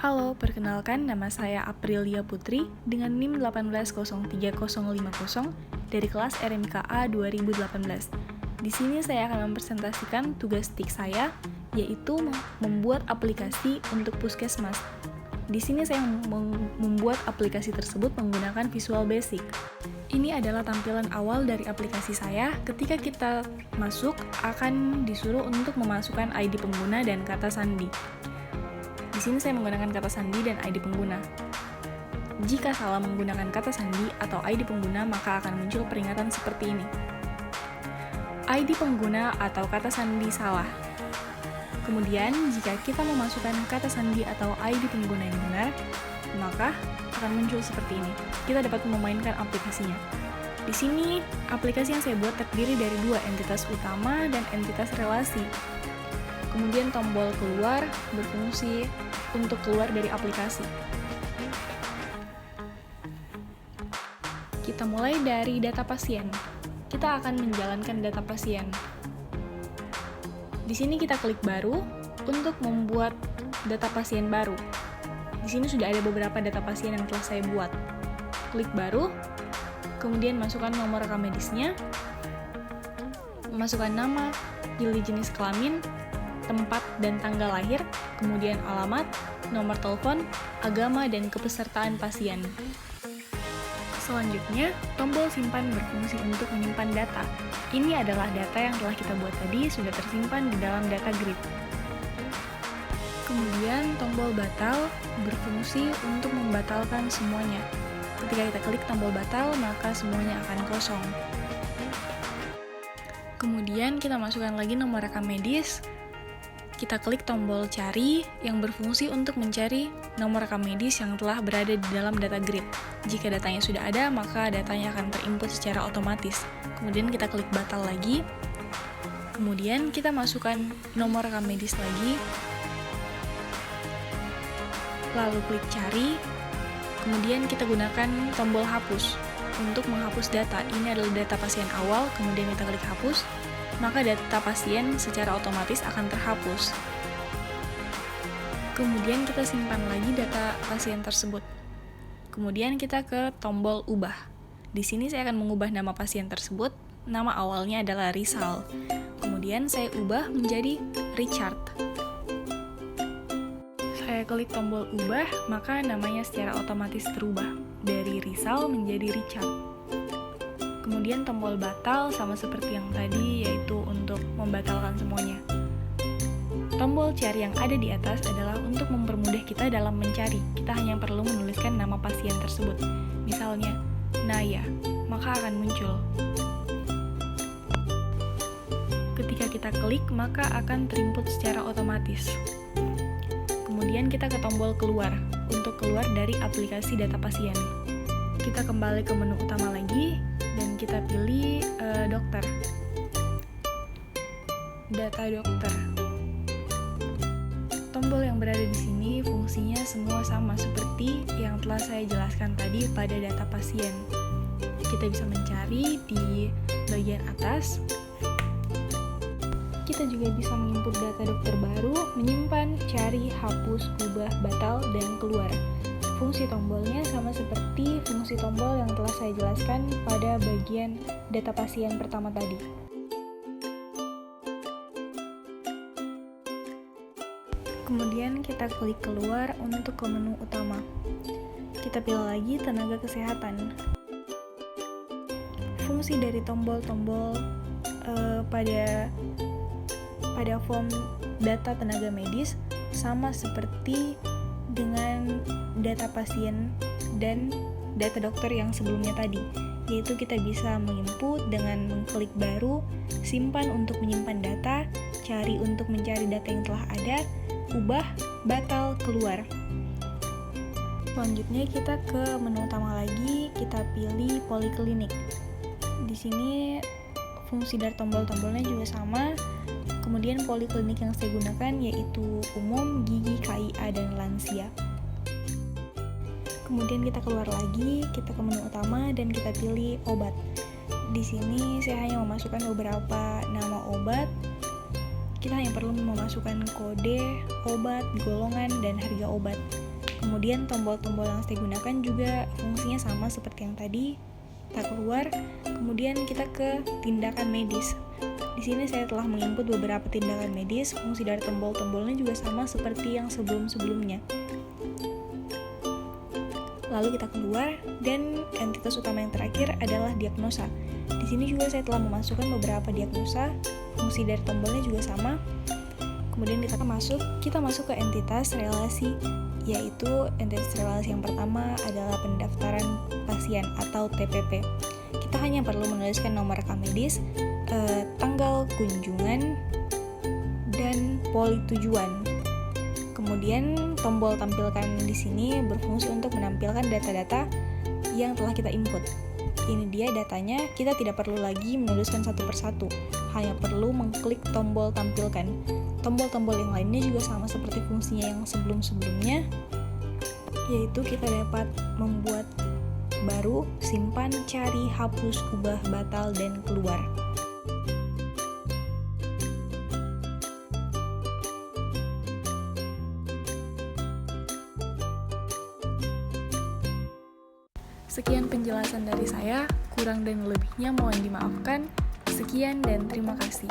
Halo, perkenalkan nama saya Aprilia Putri dengan NIM 1803050 dari kelas RMKA 2018. Di sini saya akan mempresentasikan tugas TIK saya, yaitu membuat aplikasi untuk puskesmas. Di sini saya membuat aplikasi tersebut menggunakan Visual Basic. Ini adalah tampilan awal dari aplikasi saya. Ketika kita masuk, akan disuruh untuk memasukkan ID pengguna dan kata sandi. Di sini saya menggunakan kata sandi dan ID pengguna. Jika salah menggunakan kata sandi atau ID pengguna, maka akan muncul peringatan seperti ini. ID pengguna atau kata sandi salah. Kemudian, jika kita memasukkan kata sandi atau ID pengguna yang benar, maka akan muncul seperti ini. Kita dapat memainkan aplikasinya. Di sini, aplikasi yang saya buat terdiri dari dua entitas utama dan entitas relasi. Kemudian tombol keluar berfungsi untuk keluar dari aplikasi. Kita mulai dari data pasien. Kita akan menjalankan data pasien. Di sini kita klik baru untuk membuat data pasien baru. Di sini sudah ada beberapa data pasien yang telah saya buat. Klik baru, kemudian masukkan nomor rekam medisnya, masukkan nama, pilih jenis kelamin, tempat dan tanggal lahir, kemudian alamat, nomor telepon, agama, dan kepesertaan pasien. Selanjutnya, tombol simpan berfungsi untuk menyimpan data. Ini adalah data yang telah kita buat tadi sudah tersimpan di dalam data grid. Kemudian, tombol batal berfungsi untuk membatalkan semuanya. Ketika kita klik tombol batal, maka semuanya akan kosong. Kemudian, kita masukkan lagi nomor rekam medis. Kita klik tombol cari yang berfungsi untuk mencari nomor rekam medis yang telah berada di dalam data grid. Jika datanya sudah ada, maka datanya akan terinput secara otomatis. Kemudian kita klik batal lagi. Kemudian kita masukkan nomor rekam medis lagi. Lalu klik cari. Kemudian kita gunakan tombol hapus untuk menghapus data. Ini adalah data pasien awal, kemudian kita klik hapus. Maka data pasien secara otomatis akan terhapus. Kemudian kita simpan lagi data pasien tersebut. Kemudian kita ke tombol ubah. Di sini saya akan mengubah nama pasien tersebut. Nama awalnya adalah Rizal. Kemudian saya ubah menjadi Richard. Saya klik tombol ubah, maka namanya secara otomatis terubah dari Rizal menjadi Richard. Kemudian tombol batal sama seperti yang tadi, yaitu untuk membatalkan semuanya. Tombol cari yang ada di atas adalah untuk mempermudah kita dalam mencari. Kita hanya perlu menuliskan nama pasien tersebut. Misalnya, Naya, maka akan muncul. Ketika kita klik, maka akan terinput secara otomatis. Kemudian kita ke tombol keluar, untuk keluar dari aplikasi data pasien. Kita kembali ke menu utama lagi, dan kita pilih dokter, data dokter. Tombol yang berada di sini fungsinya semua sama seperti yang telah saya jelaskan tadi pada data pasien. Kita bisa mencari di bagian atas. Kita juga bisa menginput data dokter baru, menyimpan, cari, hapus, ubah, batal, dan keluar. Fungsi tombolnya sama seperti fungsi tombol yang telah saya jelaskan pada bagian data pasien pertama tadi. Kemudian kita klik keluar untuk ke menu utama. Kita pilih lagi tenaga kesehatan. Fungsi dari tombol-tombol pada form data tenaga medis sama seperti dengan data pasien dan data dokter yang sebelumnya tadi, yaitu kita bisa menginput dengan mengklik baru, simpan untuk menyimpan data, cari untuk mencari data yang telah ada, ubah, batal, keluar. Selanjutnya kita ke menu utama lagi, kita pilih poliklinik. Di sini fungsi dari tombol-tombolnya juga sama. Kemudian poliklinik yang saya gunakan yaitu umum, gigi, KIA, dan lansia. Kemudian kita keluar lagi, kita ke menu utama dan kita pilih obat. Di sini saya hanya memasukkan beberapa nama obat. kita hanya perlu memasukkan kode, obat, golongan, dan harga obat. Kemudian tombol-tombol yang saya gunakan juga fungsinya sama seperti yang tadi. Kita keluar, kemudian kita ke tindakan medis. Di sini saya telah menginput beberapa tindakan medis. Fungsi dari tombol-tombolnya juga sama seperti yang sebelum-sebelumnya. Lalu kita keluar, dan entitas utama yang terakhir adalah diagnosa. Di sini juga saya telah memasukkan beberapa diagnosa. Fungsi dari tombolnya juga sama. Kemudian kita masuk ke entitas relasi, yaitu entitas relasi yang pertama adalah pendaftaran pasien atau TPP. Kita hanya perlu menuliskan nomor rekam medis, tanggal kunjungan, dan poli tujuan. Kemudian tombol tampilkan di sini berfungsi untuk menampilkan data-data yang telah kita input. Ini dia datanya, kita tidak perlu lagi menuliskan satu persatu, hanya perlu mengklik tombol tampilkan. Tombol-tombol yang lainnya juga sama seperti fungsinya yang sebelum-sebelumnya, yaitu kita dapat membuat baru, simpan, cari, hapus, ubah, batal, dan keluar. Sekian penjelasan dari saya, kurang dan lebihnya mohon dimaafkan. Sekian dan terima kasih.